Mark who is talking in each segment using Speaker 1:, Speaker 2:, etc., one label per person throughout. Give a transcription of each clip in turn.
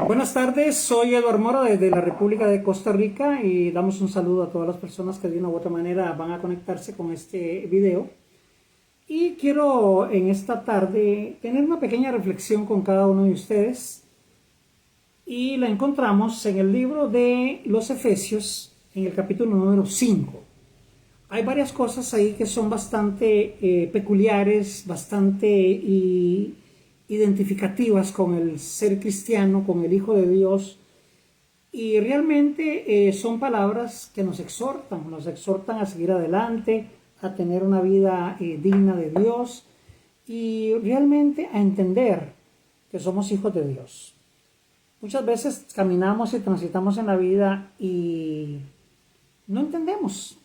Speaker 1: Buenas tardes, soy Eduardo Mora desde la República de Costa Rica y damos un saludo a todas las personas que de una u otra manera van a conectarse con este video. Y quiero en esta tarde tener una pequeña reflexión con cada uno de ustedes y la encontramos en el libro de los Efesios, en el capítulo número 5. Hay varias cosas ahí que son bastante peculiares, bastante identificativas con el ser cristiano, con el Hijo de Dios. Y realmente son palabras que nos exhortan a seguir adelante, a tener una vida digna de Dios y realmente a entender que somos hijos de Dios. Muchas veces caminamos y transitamos en la vida y no entendemos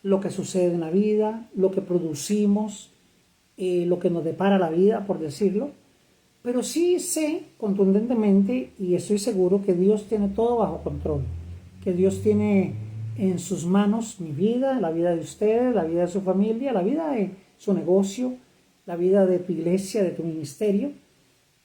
Speaker 1: lo que sucede en la vida, lo que producimos, lo que nos depara la vida, por decirlo. Pero sí sé contundentemente y estoy seguro que Dios tiene todo bajo control, que Dios tiene en sus manos mi vida, la vida de ustedes, la vida de su familia, la vida de su negocio, la vida de tu iglesia, de tu ministerio.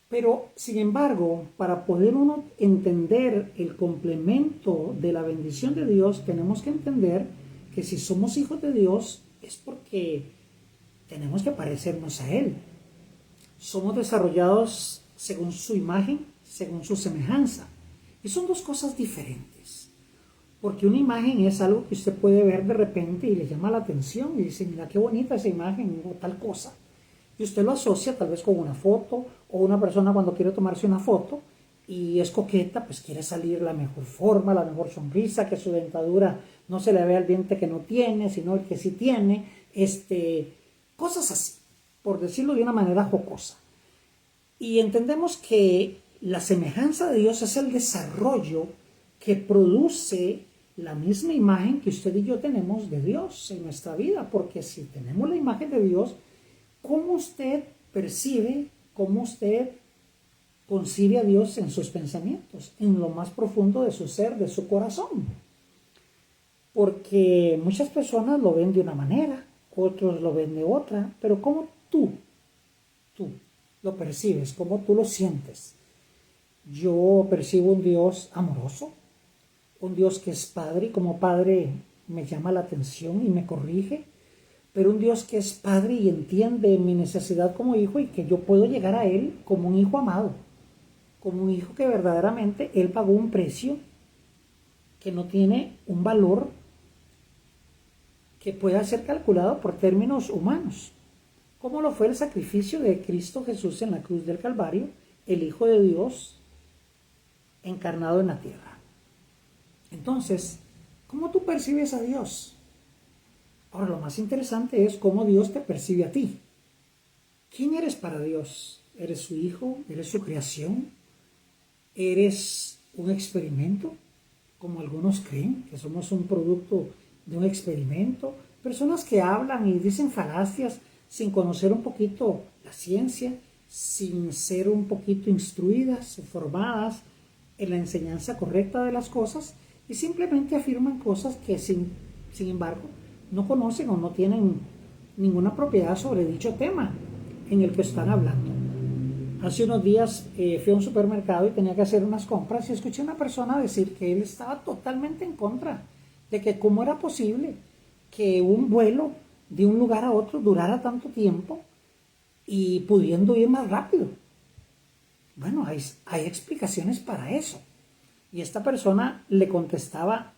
Speaker 1: Pero, sin embargo, para poder uno entender el complemento de la bendición de Dios, tenemos que entender que si somos hijos de Dios es porque tenemos que parecernos a Él. Somos desarrollados según su imagen, según su semejanza. Y son dos cosas diferentes. Porque una imagen es algo que usted puede ver de repente y le llama la atención y dice, mira qué bonita esa imagen o tal cosa. Y usted lo asocia tal vez con una foto o una persona cuando quiere tomarse una foto y es coqueta, pues quiere salir la mejor forma, la mejor sonrisa, que su dentadura no se le vea el diente que no tiene, sino el que sí tiene, cosas así, por decirlo de una manera jocosa. Y entendemos que la semejanza de Dios es el desarrollo que produce la misma imagen que usted y yo tenemos de Dios en nuestra vida, porque si tenemos la imagen de Dios, ¿cómo usted percibe, cómo usted concibe a Dios en sus pensamientos, en lo más profundo de su ser, de su corazón? Porque muchas personas lo ven de una manera, otros lo ven de otra, pero ¿cómo tú lo percibes? ¿Cómo tú lo sientes? Yo percibo un Dios amoroso, un Dios que es padre y como padre me llama la atención y me corrige, pero un Dios que es padre y entiende mi necesidad como hijo y que yo puedo llegar a Él como un hijo amado, como un hijo que verdaderamente Él pagó un precio que no tiene un valor que pueda ser calculado por términos humanos, como lo fue el sacrificio de Cristo Jesús en la cruz del Calvario, el Hijo de Dios encarnado en la tierra. Entonces, ¿cómo tú percibes a Dios? Ahora, lo más interesante es cómo Dios te percibe a ti. ¿Quién eres para Dios? ¿Eres su hijo? ¿Eres su creación? ¿Eres un experimento? Como algunos creen, que somos un producto de un experimento. Personas que hablan y dicen falacias sin conocer un poquito la ciencia, sin ser un poquito instruidas o formadas en la enseñanza correcta de las cosas y simplemente afirman cosas que sin embargo no conocen o no tienen ninguna propiedad sobre dicho tema en el que están hablando. Hace unos días fui a un supermercado y tenía que hacer unas compras y escuché a una persona decir que él estaba totalmente en contra de que cómo era posible que un vuelo de un lugar a otro durara tanto tiempo y pudiendo ir más rápido. Bueno, hay explicaciones para eso. Y esta persona le contestaba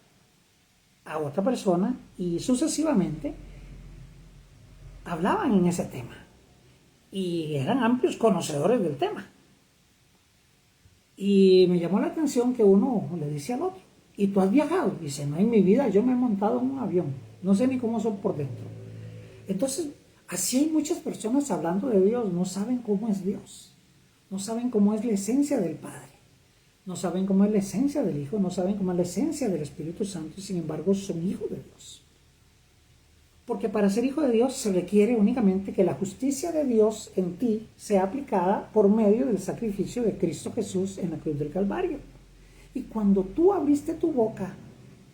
Speaker 1: a otra persona y sucesivamente hablaban en ese tema. Y eran amplios conocedores del tema. Y me llamó la atención que uno le dice al otro, ¿y tú has viajado? Dice, no, en mi vida yo me he montado en un avión. No sé ni cómo son por dentro. Entonces, así hay muchas personas hablando de Dios, no saben cómo es Dios. No saben cómo es la esencia del Padre. No saben cómo es la esencia del Hijo, no saben cómo es la esencia del Espíritu Santo y sin embargo son hijos de Dios. Porque para ser hijo de Dios se requiere únicamente que la justicia de Dios en ti sea aplicada por medio del sacrificio de Cristo Jesús en la cruz del Calvario. Y cuando tú abriste tu boca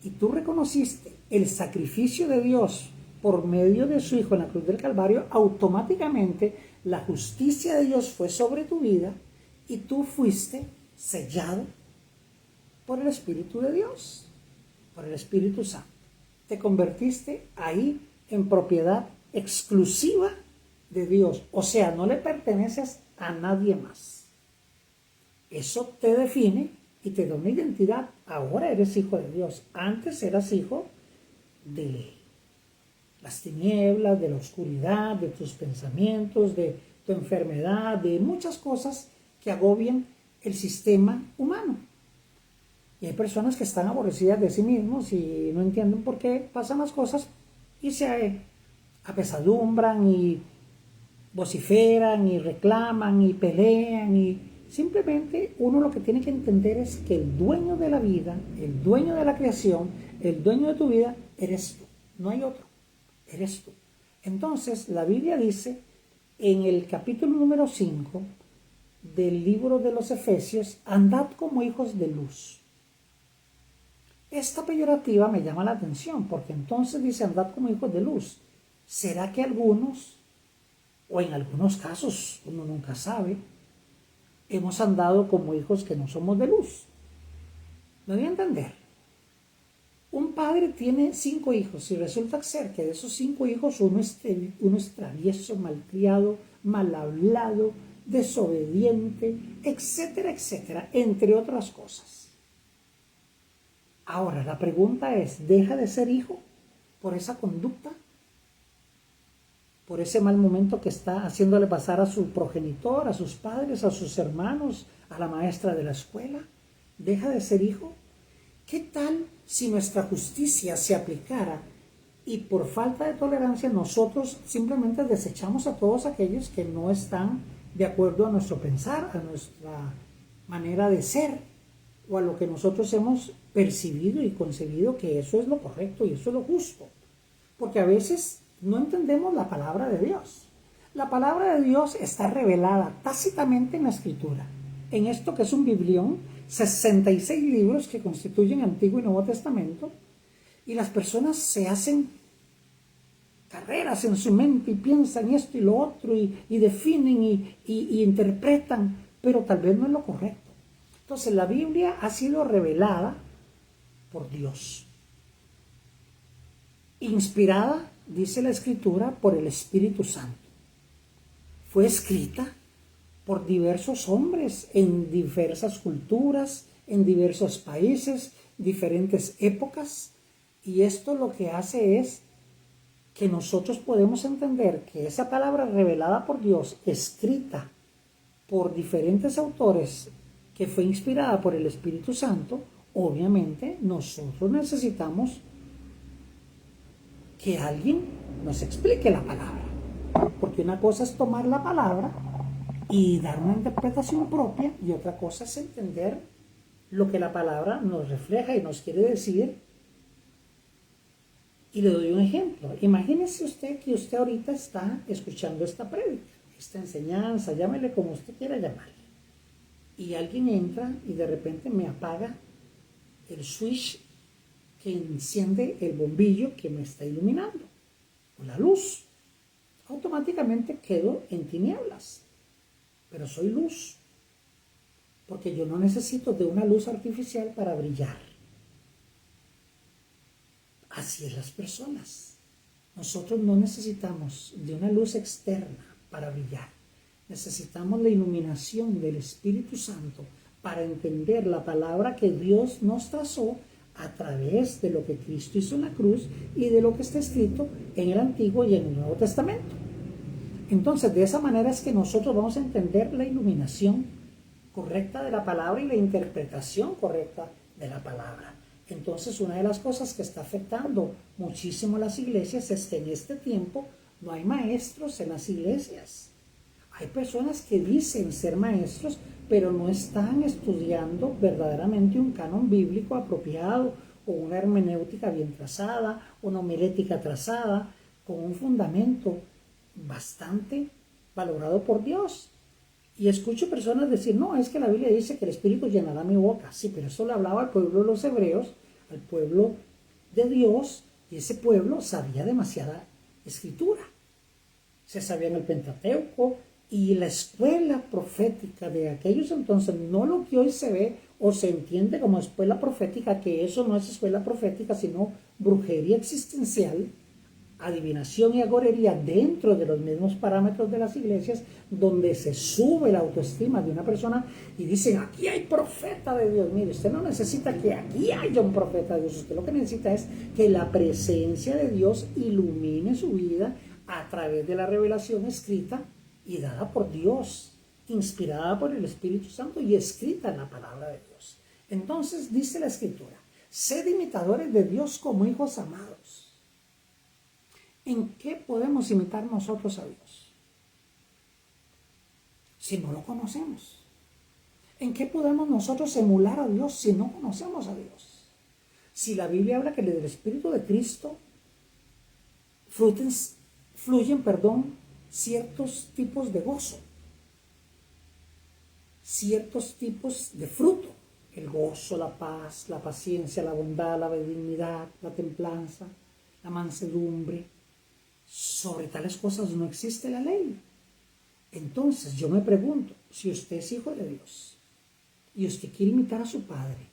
Speaker 1: y tú reconociste el sacrificio de Dios por medio de su Hijo en la cruz del Calvario, automáticamente la justicia de Dios fue sobre tu vida y tú fuiste sellado por el Espíritu de Dios, por el Espíritu Santo. Te convertiste ahí en propiedad exclusiva de Dios. O sea, no le perteneces a nadie más. Eso te define y te da una identidad. Ahora eres hijo de Dios. Antes eras hijo de las tinieblas, de la oscuridad, de tus pensamientos, de tu enfermedad, de muchas cosas que agobian el sistema humano. Y hay personas que están aborrecidas de sí mismos y no entienden por qué pasan las cosas y se apesadumbran y vociferan y reclaman y pelean, y simplemente uno lo que tiene que entender es que el dueño de la vida, el dueño de la creación, el dueño de tu vida eres tú, no hay otro, eres tú. Entonces la Biblia dice en el capítulo número 5 del libro de los Efesios: andad como hijos de luz. Esta peyorativa me llama la atención, porque entonces dice andad como hijos de luz. ¿Será que algunos, o en algunos casos, uno nunca sabe, hemos andado como hijos que no somos de luz? ¿Me voy a entender? Un padre tiene 5 hijos y resulta ser que de esos 5 hijos uno es travieso, malcriado, mal hablado, desobediente, etcétera, etcétera, entre otras cosas. Ahora, la pregunta es, ¿deja de ser hijo por esa conducta? Por ese mal momento que está haciéndole pasar a su progenitor, a sus padres, a sus hermanos, a la maestra de la escuela. ¿Deja de ser hijo? ¿Qué tal si nuestra justicia se aplicara y por falta de tolerancia nosotros simplemente desechamos a todos aquellos que no están de acuerdo a nuestro pensar, a nuestra manera de ser, o a lo que nosotros hemos percibido y concebido que eso es lo correcto y eso es lo justo? Porque a veces no entendemos la palabra de Dios. La palabra de Dios está revelada tácitamente en la Escritura. En esto que es un biblión, 66 libros que constituyen Antiguo y Nuevo Testamento, y las personas se hacen carreras en su mente y piensan esto y lo otro y definen y interpretan, pero tal vez no es lo correcto. Entonces la Biblia ha sido revelada por Dios, inspirada, dice la Escritura, por el Espíritu Santo. Fue escrita por diversos hombres en diversas culturas, en diversos países, diferentes épocas, y esto lo que hace es que nosotros podemos entender que esa palabra revelada por Dios, escrita por diferentes autores, que fue inspirada por el Espíritu Santo, obviamente nosotros necesitamos que alguien nos explique la palabra. Porque una cosa es tomar la palabra y dar una interpretación propia, y otra cosa es entender lo que la palabra nos refleja y nos quiere decir. Y le doy un ejemplo. Imagínese usted que usted ahorita está escuchando esta prédica, esta enseñanza, llámele como usted quiera llamarle. Y alguien entra y de repente me apaga el switch que enciende el bombillo que me está iluminando, o la luz. Automáticamente quedo en tinieblas, pero soy luz, porque yo no necesito de una luz artificial para brillar. Así es las personas. Nosotros no necesitamos de una luz externa para brillar. Necesitamos la iluminación del Espíritu Santo para entender la palabra que Dios nos trazó a través de lo que Cristo hizo en la cruz y de lo que está escrito en el Antiguo y en el Nuevo Testamento. Entonces, de esa manera es que nosotros vamos a entender la iluminación correcta de la palabra y la interpretación correcta de la palabra. Entonces, una de las cosas que está afectando muchísimo a las iglesias es que en este tiempo no hay maestros en las iglesias. Hay personas que dicen ser maestros, pero no están estudiando verdaderamente un canon bíblico apropiado, o una hermenéutica bien trazada, una homilética trazada, con un fundamento bastante valorado por Dios. Y escucho personas decir, no, es que la Biblia dice que el Espíritu llenará mi boca. Sí, pero eso le hablaba al pueblo de los hebreos, al pueblo de Dios, y ese pueblo sabía demasiada escritura. Se sabían el Pentateuco Y la escuela profética de aquellos entonces, no lo que hoy se ve o se entiende como escuela profética, que eso no es escuela profética, sino brujería existencial, adivinación y agorería dentro de los mismos parámetros de las iglesias, donde se sube la autoestima de una persona y dicen, aquí hay profeta de Dios. Mire, usted no necesita que aquí haya un profeta de Dios, usted lo que necesita es que la presencia de Dios ilumine su vida a través de la revelación escrita y dada por Dios, inspirada por el Espíritu Santo y escrita en la palabra de Dios. Entonces dice la Escritura, sed imitadores de Dios como hijos amados. ¿En qué podemos imitar nosotros a Dios si no lo conocemos? ¿En qué podemos nosotros emular a Dios si no conocemos a Dios? Si la Biblia habla que del Espíritu de Cristo fluyen, ciertos tipos de gozo, ciertos tipos de fruto, el gozo, la paz, la paciencia, la bondad, la benignidad, la templanza, la mansedumbre. Sobre tales cosas no existe la ley. Entonces yo me pregunto, si usted es hijo de Dios y usted quiere imitar a su padre,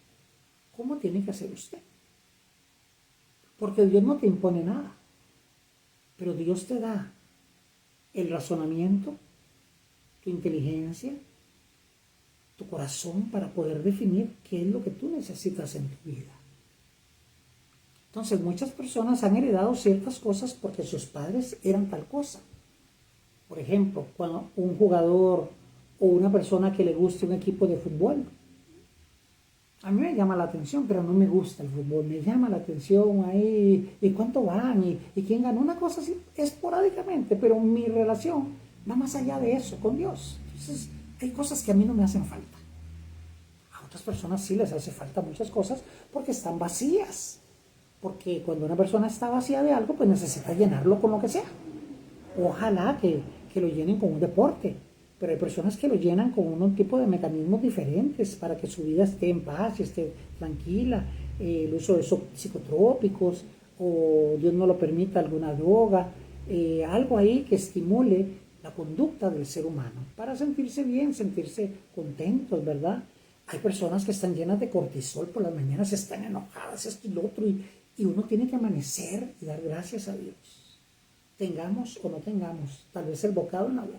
Speaker 1: ¿cómo tiene que hacer usted? Porque Dios no te impone nada, pero Dios te da el razonamiento, tu inteligencia, tu corazón para poder definir qué es lo que tú necesitas en tu vida. Entonces muchas personas han heredado ciertas cosas porque sus padres eran tal cosa. Por ejemplo, cuando un jugador o una persona que le guste un equipo de fútbol, a mí me llama la atención, pero no me gusta el fútbol, me llama la atención ahí, y cuánto van, y quién ganó, una cosa así, esporádicamente, pero mi relación va más allá de eso con Dios. Entonces, hay cosas que a mí no me hacen falta. A otras personas sí les hace falta muchas cosas porque están vacías. Porque cuando una persona está vacía de algo, pues necesita llenarlo con lo que sea. Ojalá que lo llenen con un deporte, pero hay personas que lo llenan con un tipo de mecanismos diferentes para que su vida esté en paz, esté tranquila, el uso de psicotrópicos o Dios no lo permita alguna droga, algo ahí que estimule la conducta del ser humano para sentirse bien, sentirse contentos, ¿verdad? Hay personas que están llenas de cortisol por las mañanas, están enojadas, esto y lo otro, y uno tiene que amanecer y dar gracias a Dios. Tengamos o no tengamos, tal vez el bocado en la boca.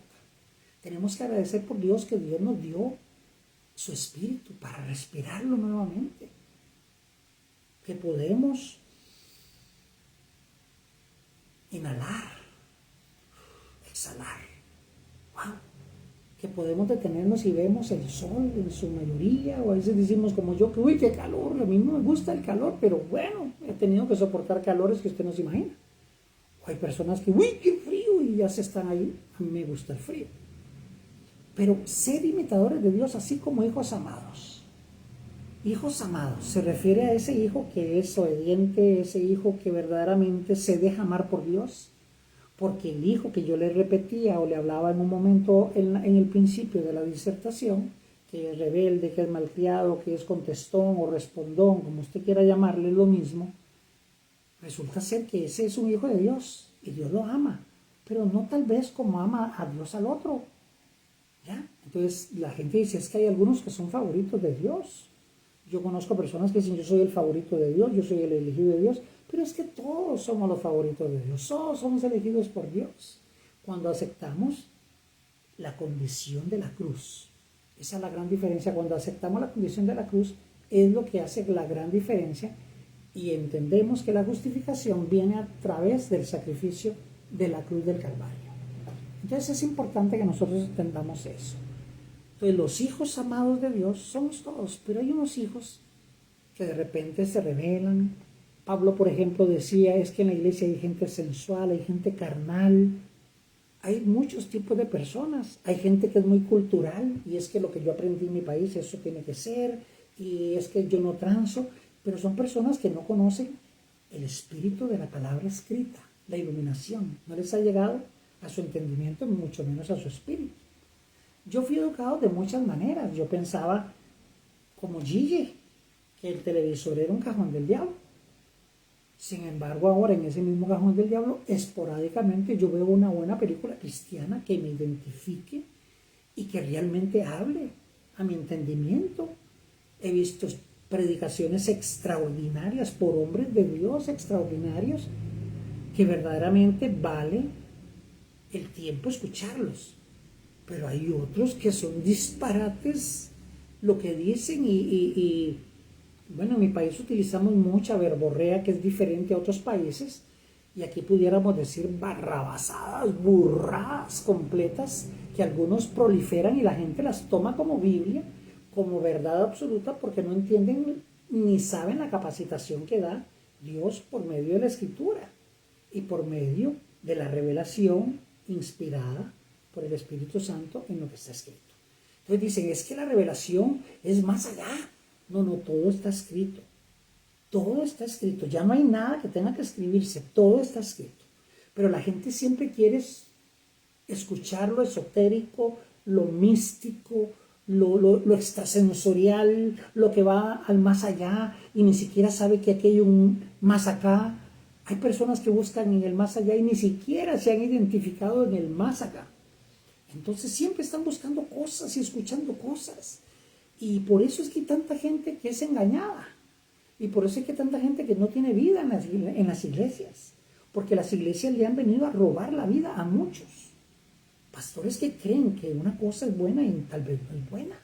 Speaker 1: Tenemos que agradecer por Dios que Dios nos dio su espíritu para respirarlo nuevamente. Que podemos inhalar, exhalar. ¡Wow! Que podemos detenernos y vemos el sol en su mayoría, o a veces decimos como yo, que uy, qué calor, a mí no me gusta el calor, pero bueno, he tenido que soportar calores que usted no se imagina. O hay personas que, uy, qué frío, y ya se están ahí, a mí me gusta el frío. Pero ser imitadores de Dios así como hijos amados. Hijos amados, se refiere a ese hijo que es obediente, ese hijo que verdaderamente se deja amar por Dios. Porque el hijo que yo le repetía o le hablaba en un momento en el principio de la disertación, que es rebelde, que es malcriado, que es contestón o respondón, como usted quiera llamarle, lo mismo, resulta ser que ese es un hijo de Dios y Dios lo ama, pero no tal vez como ama a Dios al otro. ¿Ya? Entonces la gente dice, es que hay algunos que son favoritos de Dios. Yo conozco personas que dicen, yo soy el favorito de Dios, yo soy el elegido de Dios, pero es que todos somos los favoritos de Dios, todos somos elegidos por Dios. Cuando aceptamos la condición de la cruz, esa es la gran diferencia. Cuando aceptamos la condición de la cruz, es lo que hace la gran diferencia y entendemos que la justificación viene a través del sacrificio de la cruz del Calvario. Entonces es importante que nosotros entendamos eso. Entonces los hijos amados de Dios somos todos, pero hay unos hijos que de repente se rebelan. Pablo, por ejemplo, decía, es que en la iglesia hay gente sensual, hay gente carnal, hay muchos tipos de personas. Hay gente que es muy cultural, y es que lo que yo aprendí en mi país, eso tiene que ser, y es que yo no transo, pero son personas que no conocen el espíritu de la palabra escrita, la iluminación. No les ha llegado a su entendimiento, mucho menos a su espíritu. Yo fui educado de muchas maneras. Yo pensaba como Gigi, que el televisor era un cajón del diablo. Sin embargo, ahora en ese mismo cajón del diablo, esporádicamente yo veo una buena película cristiana que me identifique y que realmente hable a mi entendimiento. He visto predicaciones extraordinarias por hombres de Dios extraordinarios que verdaderamente vale el tiempo escucharlos. Pero hay otros que son disparates lo que dicen y bueno, en mi país utilizamos mucha verborrea que es diferente a otros países y aquí pudiéramos decir barrabasadas, burradas completas que algunos proliferan y la gente las toma como Biblia, como verdad absoluta porque no entienden ni saben la capacitación que da Dios por medio de la Escritura y por medio de la revelación inspirada por el Espíritu Santo en lo que está escrito. Entonces dicen, es que la revelación es más allá. No, todo está escrito. Todo está escrito. Ya no hay nada que tenga que escribirse. Todo está escrito. Pero la gente siempre quiere escuchar lo esotérico, lo místico, lo extrasensorial, lo que va al más allá y ni siquiera sabe que aquí hay un más acá. Hay personas que buscan en el más allá y ni siquiera se han identificado en el más acá. Entonces siempre están buscando cosas y escuchando cosas. Y por eso es que hay tanta gente que es engañada. Y por eso es que hay tanta gente que no tiene vida en las iglesias. Porque las iglesias le han venido a robar la vida a muchos. Pastores que creen que una cosa es buena y tal vez no es buena.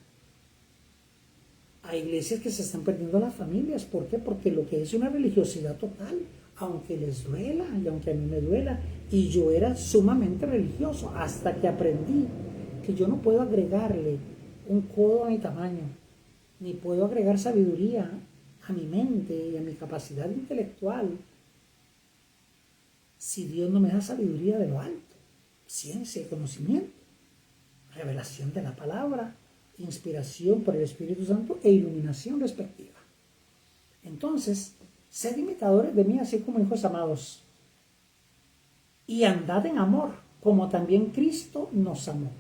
Speaker 1: Hay iglesias que se están perdiendo las familias. ¿Por qué? Porque lo que es una religiosidad total, aunque les duela y aunque a mí me duela. Y yo era sumamente religioso hasta que aprendí que yo no puedo agregarle un codo a mi tamaño, ni puedo agregar sabiduría a mi mente y a mi capacidad intelectual si Dios no me da sabiduría de lo alto, ciencia y conocimiento, revelación de la palabra, inspiración por el Espíritu Santo e iluminación respectiva. Entonces, sed imitadores de mí así como hijos amados y andad en amor como también Cristo nos amó.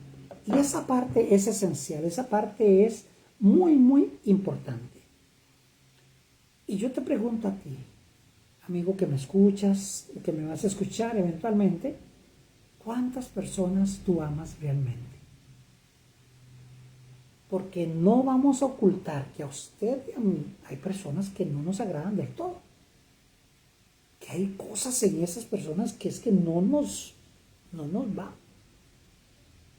Speaker 1: Y esa parte es esencial, esa parte es muy, muy importante. Y yo te pregunto a ti, amigo que me escuchas, que me vas a escuchar eventualmente, ¿cuántas personas tú amas realmente? Porque no vamos a ocultar que a usted y a mí hay personas que no nos agradan del todo. Que hay cosas en esas personas que es que no nos va.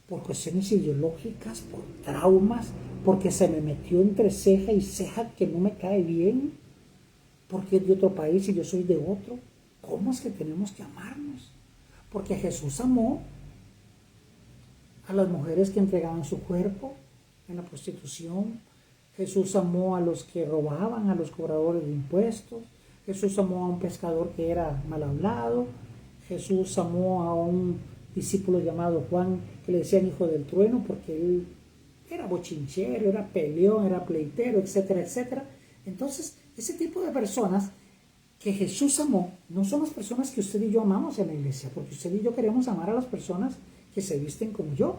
Speaker 1: Por cuestiones ideológicas, por traumas, porque se me metió entre ceja y ceja que no me cae bien, porque es de otro país y yo soy de otro. ¿Cómo es que tenemos que amarnos? Porque Jesús amó a las mujeres que entregaban su cuerpo en la prostitución. Jesús amó a los que robaban, a los cobradores de impuestos. Jesús amó a un pescador que era mal hablado. Jesús amó a un discípulo llamado Juan, que le decían hijo del trueno, porque él era bochinchero, era peleón, era pleitero, etcétera, etcétera. Entonces, ese tipo de personas que Jesús amó, no son las personas que usted y yo amamos en la iglesia, porque usted y yo queremos amar a las personas que se visten como yo,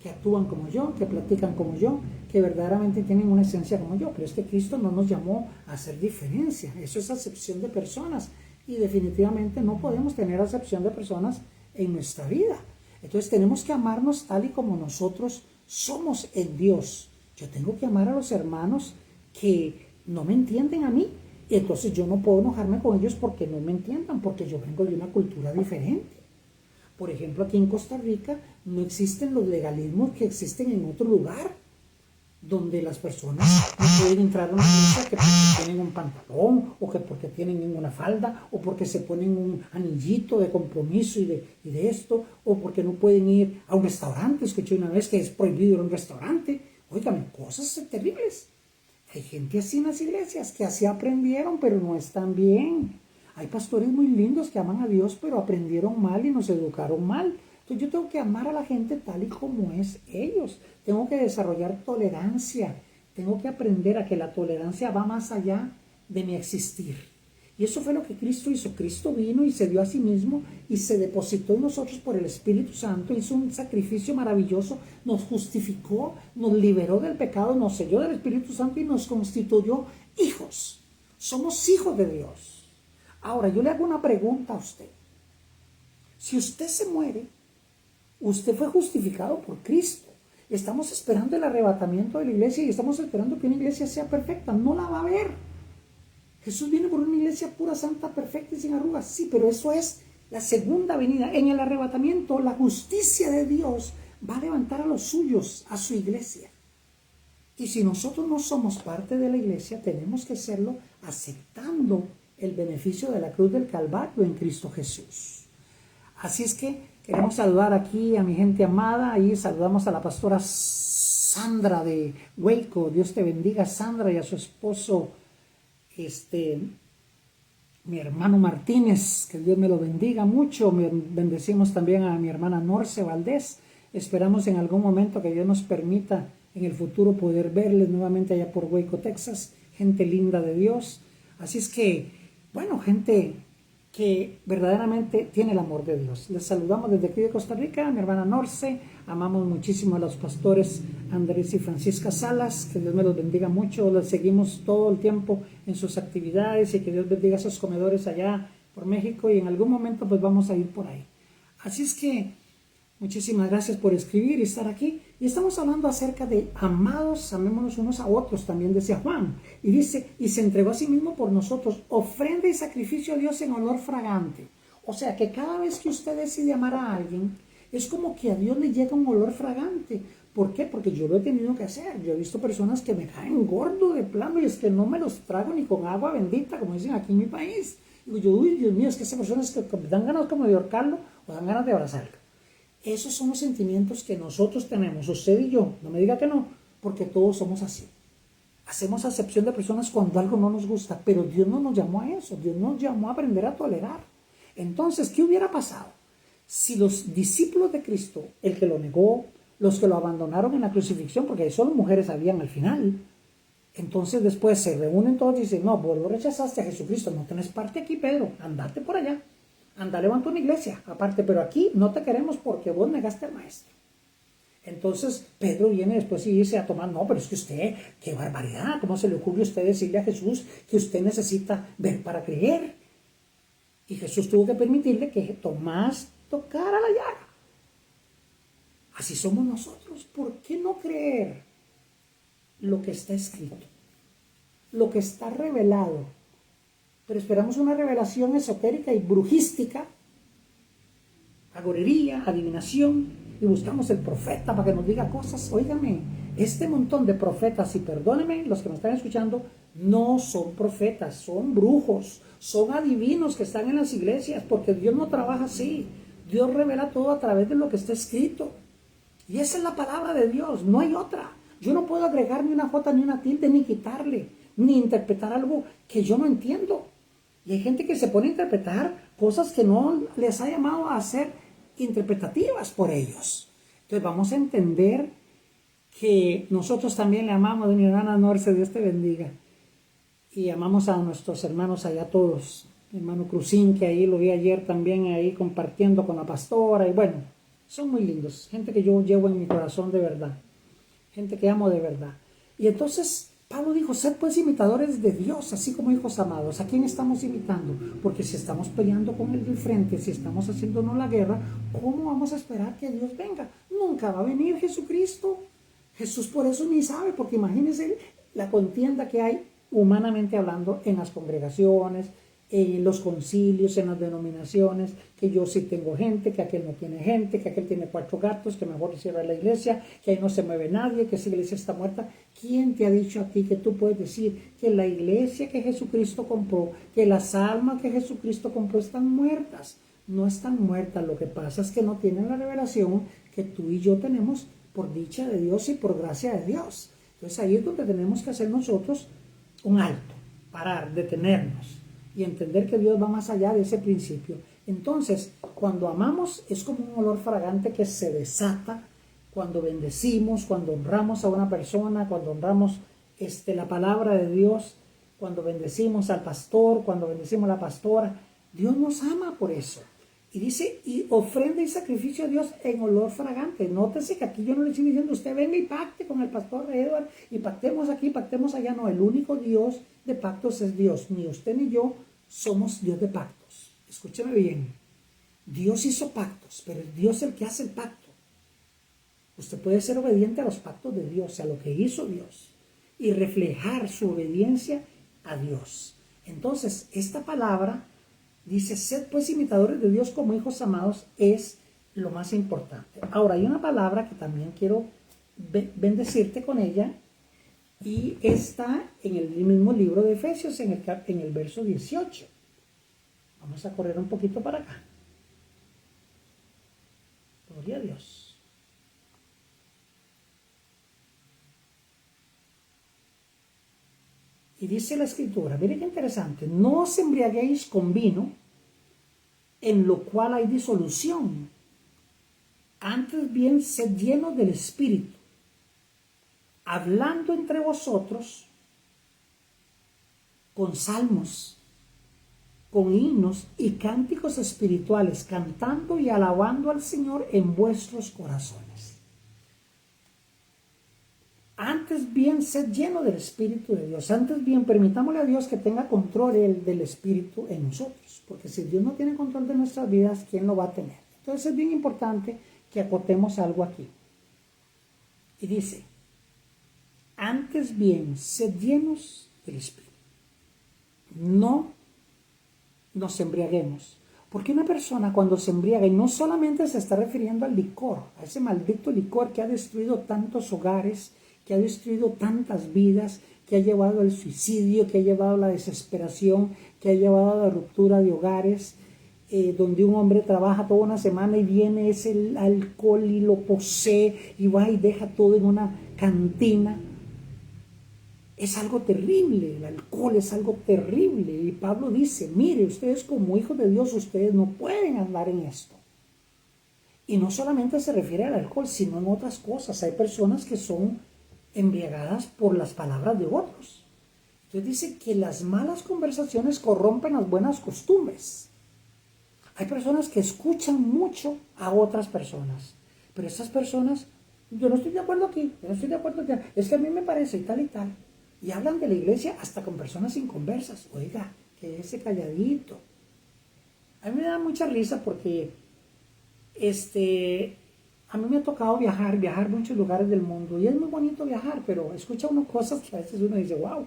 Speaker 1: que actúan como yo, que platican como yo, que verdaderamente tienen una esencia como yo. Pero es que Cristo no nos llamó a hacer diferencia. Eso es acepción de personas. Y definitivamente no podemos tener acepción de personas en nuestra vida. Entonces tenemos que amarnos tal y como nosotros somos en Dios. Yo tengo que amar a los hermanos que no me entienden a mí. Y entonces yo no puedo enojarme con ellos porque no me entiendan, porque yo vengo de una cultura diferente. Por ejemplo, aquí en Costa Rica no existen los legalismos que existen en otro lugar, donde las personas no pueden entrar a una iglesia que porque tienen un pantalón, o que porque tienen una falda, o porque se ponen un anillito de compromiso y de esto, o porque no pueden ir a un restaurante. Escuché una vez que es prohibido ir a un restaurante. Óigame, cosas terribles. Hay gente así en las iglesias que así aprendieron, pero no están bien. Hay pastores muy lindos que aman a Dios, pero aprendieron mal y nos educaron mal. Entonces yo tengo que amar a la gente tal y como es ellos. Tengo que desarrollar tolerancia. Tengo que aprender a que la tolerancia va más allá de mi existir. Y eso fue lo que Cristo hizo. Cristo vino y se dio a sí mismo y se depositó en nosotros por el Espíritu Santo. Hizo un sacrificio maravilloso, nos justificó, nos liberó del pecado, nos selló del Espíritu Santo y nos constituyó hijos. Somos hijos de Dios. Ahora, yo le hago una pregunta a usted. Si usted se muere, usted fue justificado por Cristo. Estamos esperando el arrebatamiento de la iglesia y estamos esperando que una iglesia sea perfecta. No la va a haber. Jesús viene por una iglesia pura, santa, perfecta y sin arrugas. Sí, pero eso es la segunda venida. En el arrebatamiento, la justicia de Dios va a levantar a los suyos, a su iglesia. Y si nosotros no somos parte de la iglesia, tenemos que serlo aceptando el beneficio de la cruz del Calvario en Cristo Jesús. Así es que queremos saludar aquí a mi gente amada. Ahí saludamos a la pastora Sandra de Waco. Dios te bendiga, Sandra, y a su esposo, mi hermano Martínez. Que Dios me lo bendiga mucho. Bendecimos también a mi hermana Norce Valdés. Esperamos en algún momento que Dios nos permita en el futuro poder verles nuevamente allá por Waco, Texas. Gente linda de Dios. Así es que, bueno, gente que verdaderamente tiene el amor de Dios. Les saludamos desde aquí de Costa Rica, mi hermana Norce. Amamos muchísimo a los pastores Andrés y Francisca Salas. Que Dios me los bendiga mucho. Les seguimos todo el tiempo en sus actividades y que Dios bendiga a esos comedores allá por México, y en algún momento pues vamos a ir por ahí. Así es que muchísimas gracias por escribir y estar aquí. Y estamos hablando acerca de amados, amémonos unos a otros, también decía Juan. Y dice, y se entregó a sí mismo por nosotros, ofrenda y sacrificio a Dios en olor fragante. O sea que cada vez que usted decide amar a alguien, es como que a Dios le llega un olor fragante. ¿Por qué? Porque yo lo he tenido que hacer. Yo he visto personas que me caen gordo de plano y es que no me los trago ni con agua bendita, como dicen aquí en mi país. Digo yo, uy, Dios mío, es que esas personas que dan ganas como de ahorcarlo o dan ganas de abrazarlo. Esos son los sentimientos que nosotros tenemos, usted y yo. No me diga que no, porque todos somos así. Hacemos acepción de personas cuando algo no nos gusta, pero Dios no nos llamó a eso. Dios nos llamó a aprender a tolerar. Entonces, ¿qué hubiera pasado si los discípulos de Cristo, el que lo negó, los que lo abandonaron en la crucifixión, porque solo mujeres habían al final, entonces después se reúnen todos y dicen, no, vos lo rechazaste a Jesucristo, no tenés parte aquí, Pedro, andate por allá. Anda, levanta una iglesia, aparte, pero aquí no te queremos porque vos negaste al maestro. Entonces Pedro viene después y dice a Tomás, no, pero es que usted, qué barbaridad, ¿cómo se le ocurre a usted decirle a Jesús que usted necesita ver para creer? Y Jesús tuvo que permitirle que Tomás tocara la llaga. Así somos nosotros. ¿Por qué no creer lo que está escrito? Lo que está revelado. Pero esperamos una revelación esotérica y brujística, agorería, adivinación, y buscamos el profeta para que nos diga cosas. Óigame, este montón de profetas, y perdónenme los que me están escuchando, no son profetas, son brujos, son adivinos que están en las iglesias, porque Dios no trabaja así. Dios revela todo a través de lo que está escrito. Y esa es la palabra de Dios, no hay otra. Yo no puedo agregar ni una jota, ni una tilde, ni quitarle, ni interpretar algo que yo no entiendo. Y hay gente que se pone a interpretar cosas que no les ha llamado a ser interpretativas por ellos. Entonces vamos a entender que nosotros también le amamos. De mi hermana Norce, Dios te bendiga. Y amamos a nuestros hermanos allá todos. Mi hermano Cruzín, que ahí lo vi ayer también ahí compartiendo con la pastora. Y bueno, son muy lindos. Gente que yo llevo en mi corazón de verdad. Gente que amo de verdad. Y entonces Pablo dijo, sed pues imitadores de Dios, así como hijos amados. ¿A quién estamos imitando? Porque si estamos peleando con el del frente, si estamos haciéndonos la guerra, ¿cómo vamos a esperar que Dios venga? Nunca va a venir Jesucristo. Jesús por eso ni sabe, porque imagínense la contienda que hay humanamente hablando en las congregaciones, en los concilios, en las denominaciones, que yo sí tengo gente, que aquel no tiene gente, que aquel tiene 4 gatos, que mejor cierra la iglesia, que ahí no se mueve nadie, que esa iglesia está muerta. ¿Quién te ha dicho a ti que tú puedes decir que la iglesia que Jesucristo compró, que las almas que Jesucristo compró están muertas? No están muertas, lo que pasa es que no tienen la revelación que tú y yo tenemos por dicha de Dios y por gracia de Dios. Entonces ahí es donde tenemos que hacer nosotros un alto, parar, detenernos y entender que Dios va más allá de ese principio. Entonces, cuando amamos es como un olor fragante que se desata cuando bendecimos, cuando honramos a una persona, cuando honramos la palabra de Dios, cuando bendecimos al pastor, cuando bendecimos a la pastora. Dios nos ama por eso. Y dice, y ofrenda y sacrificio a Dios en olor fragante. Nótese que aquí yo no le estoy diciendo, usted venga y pacte con el pastor Edward y pactemos aquí, pactemos allá. No, el único Dios de pactos es Dios. Ni usted ni yo somos Dios de pactos. Escúcheme bien. Dios hizo pactos, pero es Dios el que hace el pacto. Usted puede ser obediente a los pactos de Dios, a lo que hizo Dios, y reflejar su obediencia a Dios. Entonces, esta palabra dice, sed pues imitadores de Dios como hijos amados, es lo más importante. Ahora, hay una palabra que también quiero bendecirte con ella, y está en el mismo libro de Efesios, en el verso 18. Vamos a correr un poquito para acá. Gloria a Dios. Y dice la escritura, mire qué interesante, no os embriaguéis con vino, en lo cual hay disolución. Antes bien, sed llenos del Espíritu, hablando entre vosotros con salmos, con himnos y cánticos espirituales, cantando y alabando al Señor en vuestros corazones. Antes bien, sed lleno del Espíritu de Dios. Antes bien, permitámosle a Dios que tenga control del Espíritu en nosotros. Porque si Dios no tiene control de nuestras vidas, ¿quién lo va a tener? Entonces es bien importante que acotemos algo aquí. Y dice, antes bien, sed llenos del Espíritu. No nos embriaguemos. Porque una persona cuando se embriaga, y no solamente se está refiriendo al licor, a ese maldito licor que ha destruido tantos hogares, que ha destruido tantas vidas, que ha llevado al suicidio, que ha llevado a la desesperación, que ha llevado a la ruptura de hogares, donde un hombre trabaja toda una semana y viene ese alcohol y lo posee y va y deja todo en una cantina. Es algo terrible, el alcohol es algo terrible. Y Pablo dice, mire, ustedes como hijos de Dios, ustedes no pueden andar en esto. Y no solamente se refiere al alcohol, sino en otras cosas. Hay personas que son embriagadas por las palabras de otros. Entonces dice que las malas conversaciones corrompen las buenas costumbres. Hay personas que escuchan mucho a otras personas, pero estas personas, yo no estoy de acuerdo aquí, yo no estoy de acuerdo aquí, es que a mí me parece y tal y tal. Y hablan de la iglesia hasta con personas inconversas. Oiga, quédese calladito. A mí me da mucha risa porque a mí me ha tocado viajar a muchos lugares del mundo y es muy bonito viajar, pero escucha uno cosas que a veces uno dice, wow.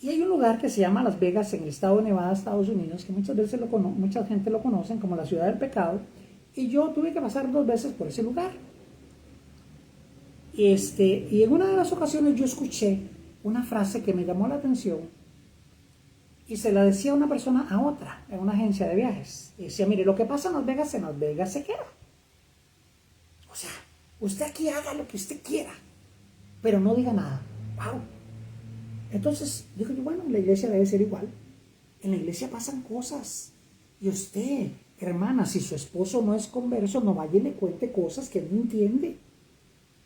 Speaker 1: Y hay un lugar que se llama Las Vegas en el estado de Nevada, Estados Unidos, que muchas veces mucha gente lo conocen como la ciudad del pecado, y yo tuve que pasar 2 veces por ese lugar. Y en una de las ocasiones yo escuché una frase que me llamó la atención y se la decía una persona a otra en una agencia de viajes. Y decía, mire, lo que pasa en Las Vegas se queda. O sea, usted aquí haga lo que usted quiera, pero no diga nada. Wow. Entonces, digo yo, bueno, en la iglesia debe ser igual. En la iglesia pasan cosas. Y usted, hermana, si su esposo no es converso, no vaya y le cuente cosas que no entiende.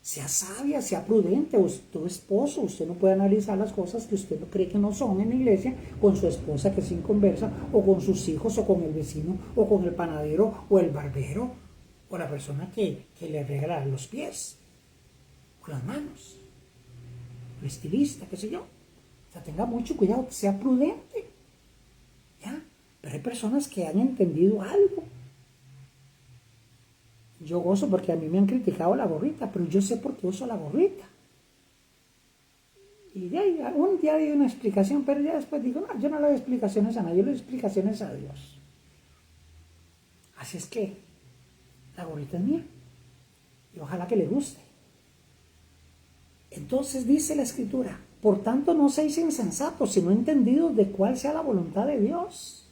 Speaker 1: Sea sabia, sea prudente. Tu esposo, usted no puede analizar las cosas que usted cree que no son en la iglesia con su esposa que es inconversa, o con sus hijos, o con el vecino, o con el panadero, o el barbero, o la persona que le arregla los pies, o las manos, el estilista, qué sé yo. O sea, tenga mucho cuidado, sea prudente. ¿Ya? Pero hay personas que han entendido algo. Yo gozo porque a mí me han criticado la gorrita, pero yo sé por qué uso la gorrita. Y de ahí, un día di una explicación, pero ya después digo, no, yo no le doy explicaciones a nadie, yo le doy explicaciones a Dios. Así es que la gorrita es mía. Y ojalá que le guste. Entonces dice la Escritura, por tanto no seáis insensatos, sino entendidos de cuál sea la voluntad de Dios.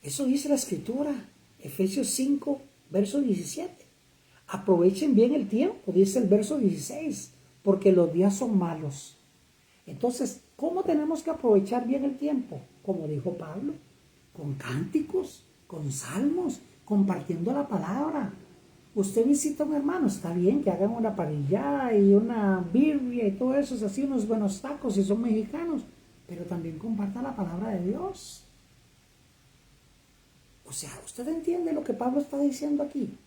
Speaker 1: Eso dice la Escritura, Efesios 5, verso 17. Aprovechen bien el tiempo, dice el verso 16, porque los días son malos. Entonces, ¿cómo tenemos que aprovechar bien el tiempo? Como dijo Pablo, con cánticos, con salmos, compartiendo la palabra. Usted visita a un hermano, está bien que hagan una parrillada y una birria y todo eso, es así, unos buenos tacos si son mexicanos, pero también comparta la palabra de Dios. O sea, ¿usted entiende lo que Pablo está diciendo aquí?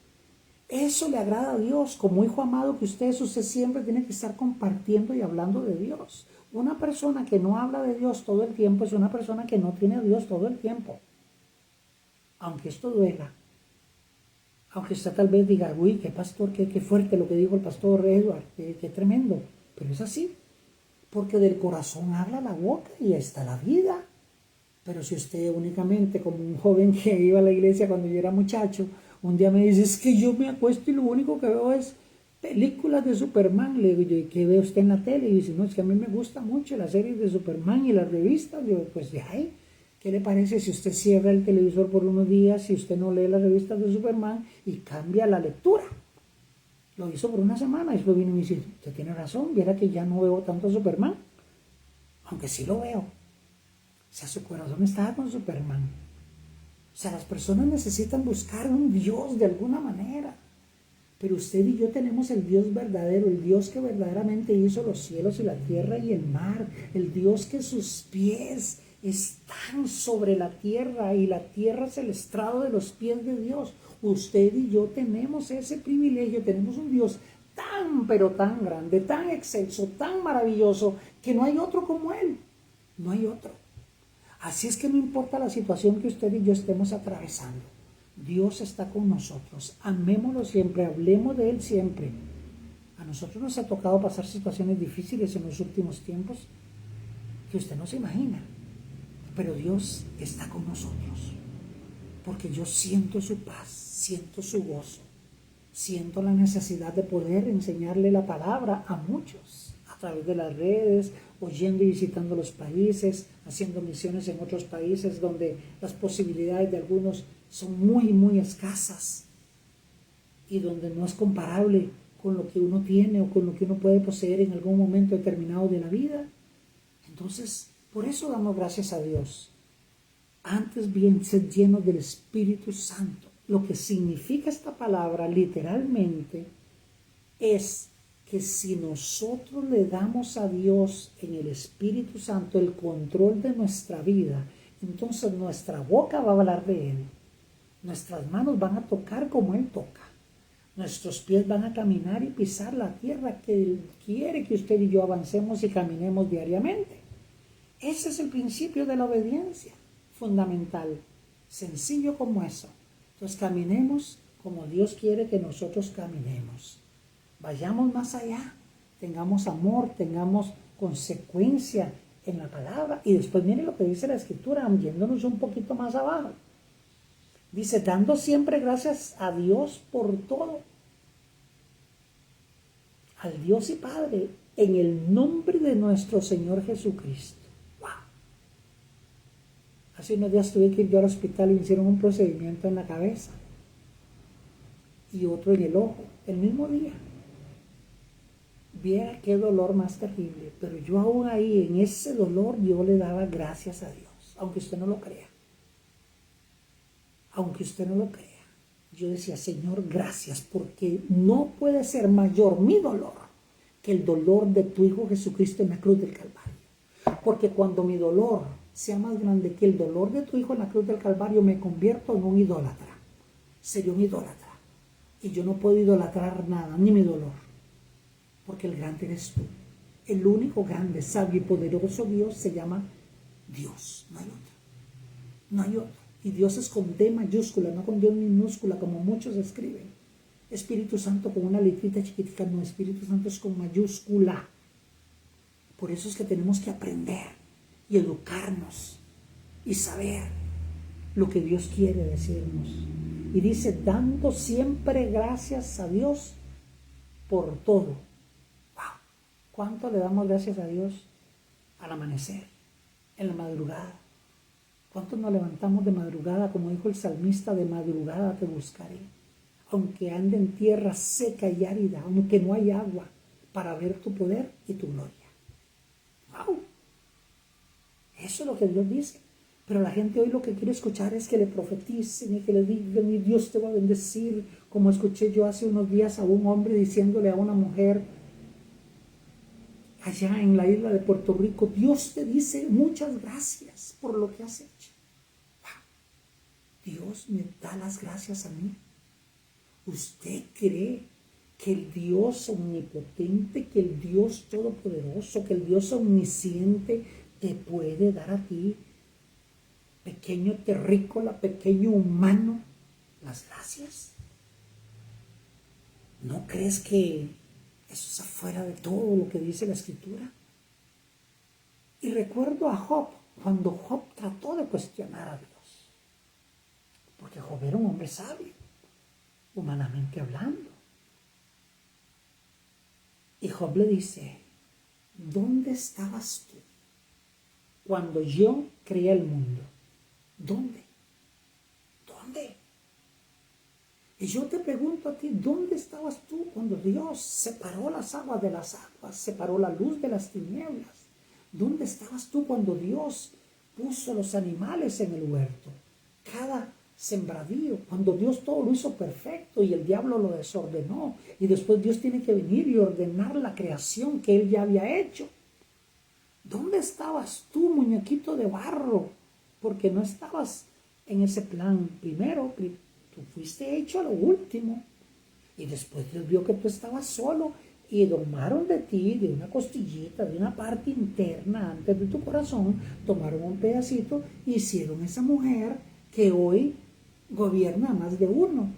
Speaker 1: Eso le agrada a Dios. Como hijo amado que usted siempre tiene que estar compartiendo y hablando de Dios. Una persona que no habla de Dios todo el tiempo es una persona que no tiene a Dios todo el tiempo. Aunque esto duela. Aunque usted tal vez diga, uy, qué pastor, qué fuerte lo que dijo el pastor Edward, qué tremendo. Pero es así. Porque del corazón habla la boca y está la vida. Pero si usted únicamente, como un joven que iba a la iglesia cuando yo era muchacho, un día me dice, es que yo me acuesto y lo único que veo es películas de Superman. Le digo, ¿y qué ve usted en la tele? Y dice, no, es que a mí me gusta mucho las series de Superman y las revistas. Le digo, pues de ahí, ¿qué le parece si usted cierra el televisor por unos días, si usted no lee las revistas de Superman y cambia la lectura? Lo hizo por una semana y después vino y me dice, usted tiene razón, viera que ya no veo tanto Superman, aunque sí lo veo. O sea, su corazón estaba con Superman. O sea, las personas necesitan buscar un Dios de alguna manera. Pero usted y yo tenemos el Dios verdadero, el Dios que verdaderamente hizo los cielos y la tierra y el mar. El Dios que sus pies están sobre la tierra y la tierra es el estrado de los pies de Dios. Usted y yo tenemos ese privilegio, tenemos un Dios tan, pero tan grande, tan excelso, tan maravilloso, que no hay otro como Él. No hay otro. Así es que no importa la situación que usted y yo estemos atravesando, Dios está con nosotros. Amémoslo siempre, hablemos de Él siempre. A nosotros nos ha tocado pasar situaciones difíciles en los últimos tiempos que usted no se imagina. Pero Dios está con nosotros. Porque yo siento su paz, siento su gozo, siento la necesidad de poder enseñarle la palabra a muchos a través de las redes, oyendo y visitando los países, haciendo misiones en otros países donde las posibilidades de algunos son muy, muy escasas y donde no es comparable con lo que uno tiene o con lo que uno puede poseer en algún momento determinado de la vida. Entonces, por eso damos gracias a Dios. Antes bien, sed llenos del Espíritu Santo. Lo que significa esta palabra literalmente es que si nosotros le damos a Dios en el Espíritu Santo el control de nuestra vida, entonces nuestra boca va a hablar de Él, nuestras manos van a tocar como Él toca, nuestros pies van a caminar y pisar la tierra que Él quiere que usted y yo avancemos y caminemos diariamente. Ese es el principio de la obediencia, fundamental, sencillo como eso. Entonces caminemos como Dios quiere que nosotros caminemos. Vayamos más allá, tengamos amor, tengamos consecuencia en la palabra. Y después mire lo que dice la Escritura, yéndonos un poquito más abajo. Dice, dando siempre gracias a Dios por todo. Al Dios y Padre, en el nombre de nuestro Señor Jesucristo. ¡Wow! Hace unos días tuve que ir yo al hospital y me hicieron un procedimiento en la cabeza. Y otro en el ojo, el mismo día. Viera qué dolor más terrible, pero yo aún ahí, en ese dolor, yo le daba gracias a Dios, aunque usted no lo crea. Aunque usted no lo crea. Yo decía, Señor, gracias, porque no puede ser mayor mi dolor que el dolor de tu Hijo Jesucristo en la cruz del Calvario. Porque cuando mi dolor sea más grande que el dolor de tu Hijo en la cruz del Calvario, me convierto en un idólatra. Sería un idólatra. Y yo no puedo idolatrar nada, ni mi dolor. Porque el grande eres tú. El único grande, sabio y poderoso Dios se llama Dios. No hay otro. No hay otro. Y Dios es con D mayúscula, no con D minúscula, como muchos escriben. Espíritu Santo con una letrita chiquitica, no, Espíritu Santo es con mayúscula. Por eso es que tenemos que aprender y educarnos y saber lo que Dios quiere decirnos. Y dice, dando siempre gracias a Dios por todo. ¿Cuánto le damos gracias a Dios al amanecer, en la madrugada? ¿Cuánto nos levantamos de madrugada, como dijo el salmista, de madrugada te buscaré? Aunque ande en tierra seca y árida, aunque no hay agua, para ver tu poder y tu gloria. ¡Wow! Eso es lo que Dios dice. Pero la gente hoy lo que quiere escuchar es que le profeticen y que le digan, y Dios te va a bendecir. Como escuché yo hace unos días a un hombre diciéndole a una mujer, allá en la isla de Puerto Rico, Dios te dice muchas gracias por lo que has hecho. Wow. Dios me da las gracias a mí. ¿Usted cree que el Dios omnipotente, que el Dios todopoderoso, que el Dios omnisciente te puede dar a ti, pequeño terrícola, pequeño humano, las gracias? ¿No crees que eso es afuera de todo lo que dice la Escritura? Y recuerdo a Job, cuando Job trató de cuestionar a Dios, porque Job era un hombre sabio, humanamente hablando. Y Job le dice, ¿dónde estabas tú cuando yo creé el mundo? ¿Dónde? ¿Dónde? Y yo te pregunto a ti, ¿dónde estabas tú cuando Dios separó las aguas de las aguas, separó la luz de las tinieblas? ¿Dónde estabas tú cuando Dios puso los animales en el huerto? Cada sembradío, cuando Dios todo lo hizo perfecto y el diablo lo desordenó. Y después Dios tiene que venir y ordenar la creación que Él ya había hecho. ¿Dónde estabas tú, muñequito de barro? Porque no estabas en ese plan primero. Tú fuiste hecho a lo último. Y después Dios vio que tú estabas solo y tomaron de ti, de una costillita, de una parte interna antes de tu corazón, tomaron un pedacito y hicieron esa mujer que hoy gobierna a más de uno.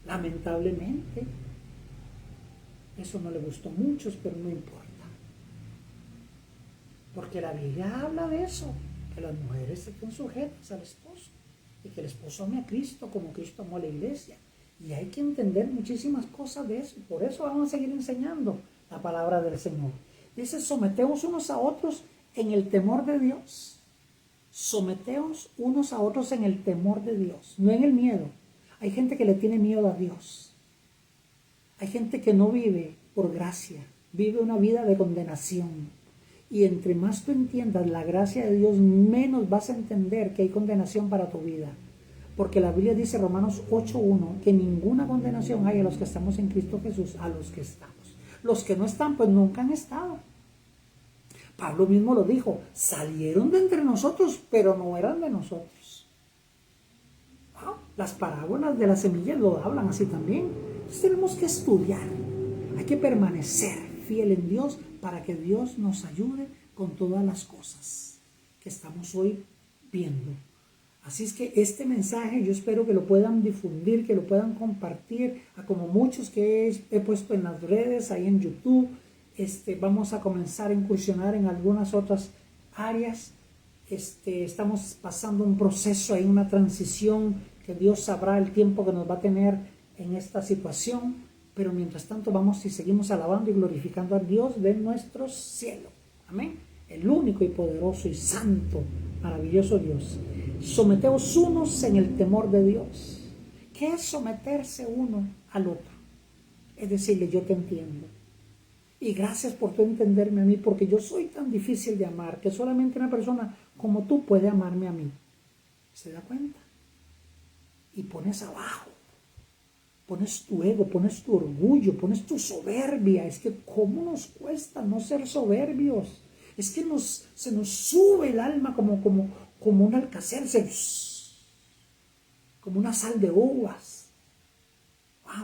Speaker 1: Lamentablemente, eso no le gustó a muchos, pero no importa. Porque la Biblia habla de eso, que las mujeres estén sujetas al esposo y que el esposo ame a Cristo como Cristo amó a la iglesia. Y hay que entender muchísimas cosas de eso. Por eso vamos a seguir enseñando la palabra del Señor. Dice, someteos unos a otros en el temor de Dios. Someteos unos a otros en el temor de Dios, no en el miedo. Hay gente que le tiene miedo a Dios. Hay gente que no vive por gracia, vive una vida de condenación. Y entre más tú entiendas la gracia de Dios, menos vas a entender que hay condenación para tu vida. Porque la Biblia dice, Romanos 8:1, que ninguna condenación hay a los que estamos en Cristo Jesús, a los que estamos. Los que no están, pues nunca han estado. Pablo mismo lo dijo, salieron de entre nosotros, pero no eran de nosotros. Las parábolas de las semillas lo hablan así también. Entonces tenemos que estudiar, hay que permanecer fiel en Dios para que Dios nos ayude con todas las cosas que estamos hoy viendo. Así es que este mensaje yo espero que lo puedan difundir, que lo puedan compartir a como muchos que he puesto en las redes, ahí en YouTube. Vamos a comenzar a incursionar en algunas otras áreas. Estamos pasando un proceso, hay una transición que Dios sabrá el tiempo que nos va a tener en esta situación, pero mientras tanto vamos y seguimos alabando y glorificando al Dios de nuestro cielo. Amén. El único y poderoso y santo, maravilloso Dios. Someteos unos en el temor de Dios. ¿Qué es someterse uno al otro? Es decirle, yo te entiendo. Y gracias por tu entenderme a mí, porque yo soy tan difícil de amar que solamente una persona como tú puede amarme a mí. ¿Se da cuenta? Y pones abajo, pones tu ego, pones tu orgullo, pones tu soberbia. Es que ¿cómo nos cuesta no ser soberbios? Es que se nos sube el alma como un alcacer, como una sal de uvas,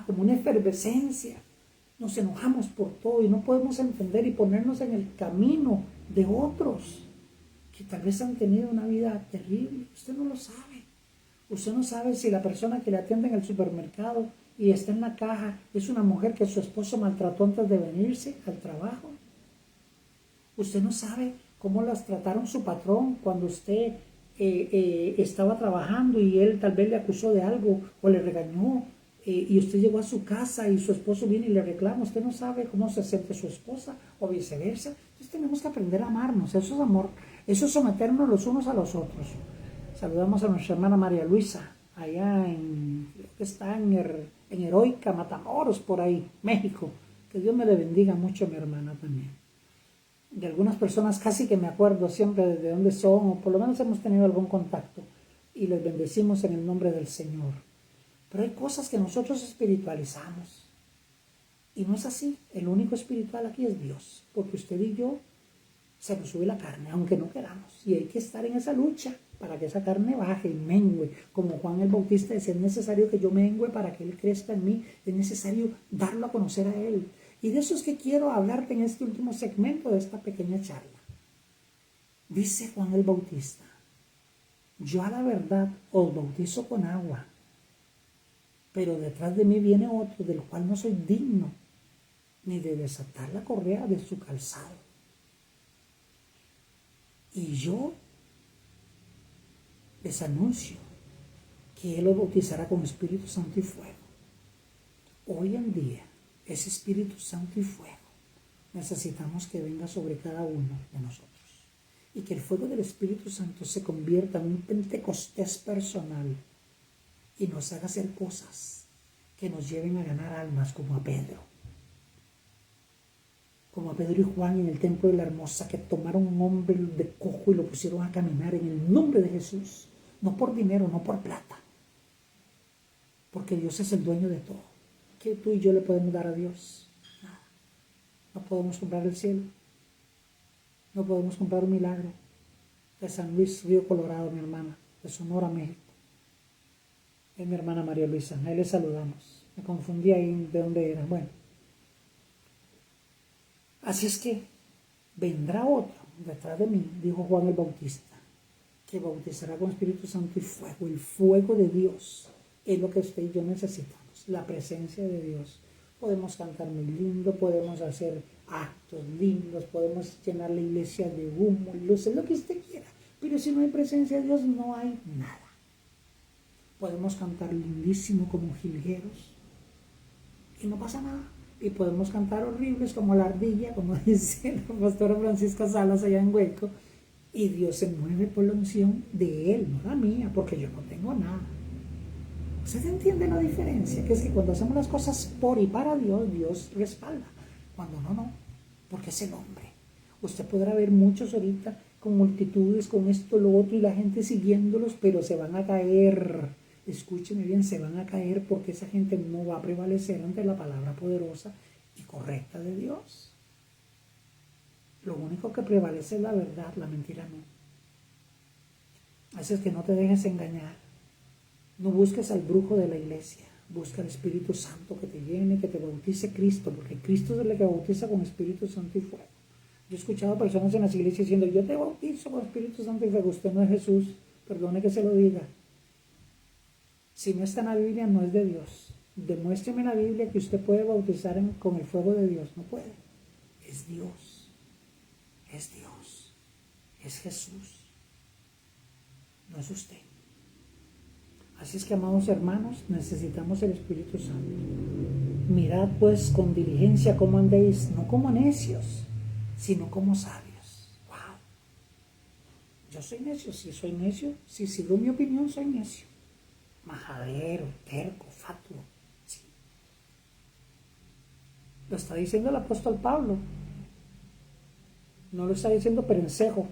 Speaker 1: como una efervescencia. Nos enojamos por todo y no podemos entender y ponernos en el camino de otros que tal vez han tenido una vida terrible. Usted no lo sabe. Usted no sabe si la persona que le atiende en el supermercado y está en la caja es una mujer que su esposo maltrató antes de venirse al trabajo. Usted no sabe cómo las trataron su patrón cuando usted estaba trabajando y él tal vez le acusó de algo o le regañó. Y usted llegó a su casa y su esposo viene y le reclama. Usted no sabe cómo se siente su esposa o viceversa. Entonces tenemos que aprender a amarnos. Eso es amor. Eso es someternos los unos a los otros. Saludamos a nuestra hermana María Luisa, allá creo que está en Heroica, Matamoros, por ahí, México. Que Dios me le bendiga mucho a mi hermana también. De algunas personas casi que me acuerdo siempre de dónde son, o por lo menos hemos tenido algún contacto. Y les bendecimos en el nombre del Señor. Pero hay cosas que nosotros espiritualizamos. Y no es así. El único espiritual aquí es Dios. Porque usted y yo se nos sube la carne, aunque no queramos. Y hay que estar en esa lucha para que esa carne baje y mengue. Como Juan el Bautista decía, es necesario que yo mengue para que Él crezca en mí, es necesario darlo a conocer a Él. Y de eso es que quiero hablarte en este último segmento de esta pequeña charla. Dice Juan el Bautista, yo a la verdad os bautizo con agua, pero detrás de mí viene otro del cual no soy digno ni de desatar la correa de su calzado. Y yo les anuncio que Él los bautizará con Espíritu Santo y fuego. Hoy en día, ese Espíritu Santo y fuego necesitamos que venga sobre cada uno de nosotros. Y que el fuego del Espíritu Santo se convierta en un Pentecostés personal y nos haga hacer cosas que nos lleven a ganar almas como a Pedro. Como a Pedro y Juan en el templo de la Hermosa, que tomaron un hombre de cojo y lo pusieron a caminar en el nombre de Jesús. No por dinero, no por plata. Porque Dios es el dueño de todo. ¿Qué tú y yo le podemos dar a Dios? Nada. No podemos comprar el cielo. No podemos comprar un milagro. De San Luis, Río Colorado, mi hermana. De Sonora, México. Es mi hermana María Luisa. Ahí le saludamos. Me confundí ahí de dónde era. Bueno. Así es que vendrá otro detrás de mí, dijo Juan el Bautista, que bautizará con Espíritu Santo y fuego. El fuego de Dios es lo que usted y yo necesitamos, la presencia de Dios. Podemos cantar muy lindo, podemos hacer actos lindos, podemos llenar la iglesia de humo, luces, lo que usted quiera. Pero si no hay presencia de Dios, no hay nada. Podemos cantar lindísimo como jilgueros y no pasa nada. Y podemos cantar horribles como la ardilla, como dice la pastora Francisca Salas allá en Hueco, y Dios se mueve por la unción de Él, no la mía, porque yo no tengo nada. ¿Usted entiende la diferencia? Que es que cuando hacemos las cosas por y para Dios, Dios respalda. Cuando no, no, porque es el hombre. Usted podrá ver muchos ahorita con multitudes, con esto, lo otro, y la gente siguiéndolos, pero se van a caer. Escúcheme bien, se van a caer porque esa gente no va a prevalecer ante la palabra poderosa y correcta de Dios. Lo único que prevalece es la verdad, la mentira no. Así es que no te dejes engañar. No busques al brujo de la iglesia. Busca al Espíritu Santo que te llene, que te bautice Cristo, porque Cristo es el que bautiza con Espíritu Santo y fuego. Yo he escuchado personas en las iglesias diciendo, yo te bautizo con Espíritu Santo y fuego. Usted no es Jesús, perdone que se lo diga. Si no está en la Biblia, no es de Dios. Demuéstreme en la Biblia que usted puede bautizar con el fuego de Dios. No puede. Es Dios. Es Dios. Es Jesús. No es usted. Así es que, amados hermanos, necesitamos el Espíritu Santo. Mirad pues con diligencia cómo andéis, no como necios, sino como sabios. Wow. Yo soy necio, sí soy necio. Si sigo mi opinión, soy necio. Majadero, terco, fatuo. Sí. Lo está diciendo el apóstol Pablo. No lo está diciendo perencejo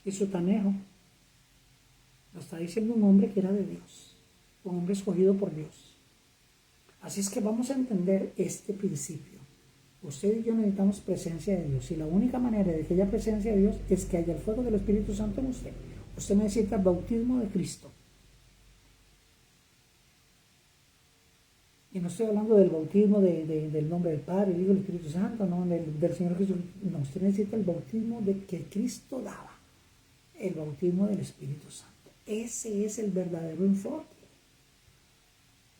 Speaker 1: y sutanejo. Lo está diciendo un hombre que era de Dios, un hombre escogido por Dios. Así es que vamos a entender este principio. Usted y yo necesitamos presencia de Dios, y la única manera de que haya presencia de Dios es que haya el fuego del Espíritu Santo en usted. Usted necesita el bautismo de Cristo. Y no estoy hablando del bautismo del nombre del Padre, del Hijo y del Espíritu Santo, no, del Señor Jesús. No, usted necesita el bautismo de que Cristo daba, el bautismo del Espíritu Santo. Ese es el verdadero enfoque.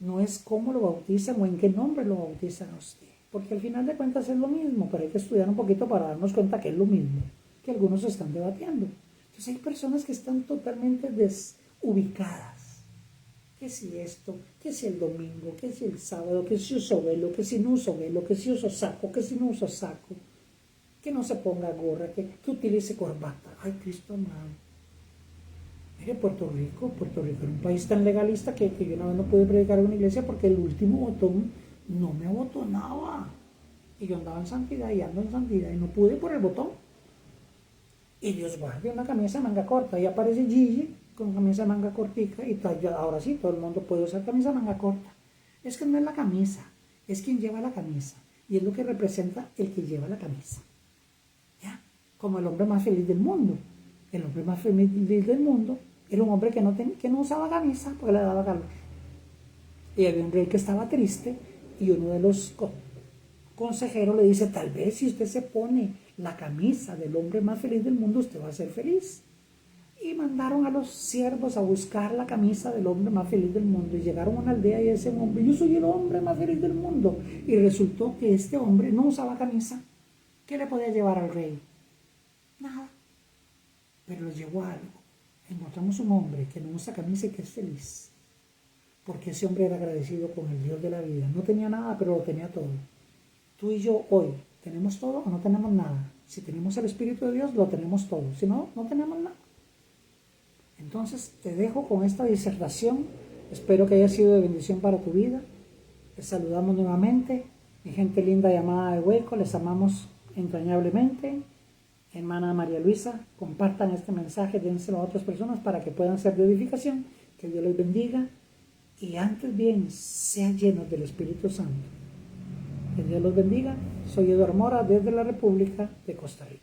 Speaker 1: No es cómo lo bautizan o en qué nombre lo bautizan a usted, porque al final de cuentas es lo mismo, pero hay que estudiar un poquito para darnos cuenta que es lo mismo, que algunos están debatiendo. Entonces hay personas que están totalmente desubicadas. Que si esto, que si el domingo, que si el sábado, que si uso velo, que si no uso velo, que si uso saco, que si no uso saco, que no se ponga gorra, que utilice corbata. Ay, Cristo amado. Mire, Puerto Rico era un país tan legalista que yo una vez no pude predicar en una iglesia porque el último botón no me abotonaba. Y yo andaba en santidad y ando en santidad y no pude por el botón. Y Dios guarde, una camisa de manga corta. Y aparece Gigi con camisa de manga cortica y ahora sí, todo el mundo puede usar camisa de manga corta. Es que no es la camisa, es quien lleva la camisa. Y es lo que representa el que lleva la camisa. ¿Ya? Como el hombre más feliz del mundo. el hombre más feliz del mundo, era un hombre que no usaba camisa porque le daba calor. Y había un rey que estaba triste y uno de los consejeros le dice, tal vez si usted se pone la camisa del hombre más feliz del mundo, usted va a ser feliz. Y mandaron a los siervos a buscar la camisa del hombre más feliz del mundo. Y llegaron a una aldea y ese hombre, yo soy el hombre más feliz del mundo. Y resultó que este hombre no usaba camisa. ¿Qué le podía llevar al rey? Nada. Pero le llevó algo. Encontramos un hombre que no usa camisa y que es feliz. Porque ese hombre era agradecido con el Dios de la vida. No tenía nada, pero lo tenía todo. Tú y yo hoy, ¿tenemos todo o no tenemos nada? Si tenemos el Espíritu de Dios, lo tenemos todo. Si no, no tenemos nada. Entonces te dejo con esta disertación. Espero que haya sido de bendición para tu vida. Les saludamos nuevamente. Mi gente linda llamada de Hueco, les amamos entrañablemente. Hermana María Luisa, compartan este mensaje, dénselo a otras personas para que puedan ser de edificación. Que Dios les bendiga. Y antes bien, sean llenos del Espíritu Santo. Que Dios los bendiga. Soy Eduardo Mora desde la República de Costa Rica.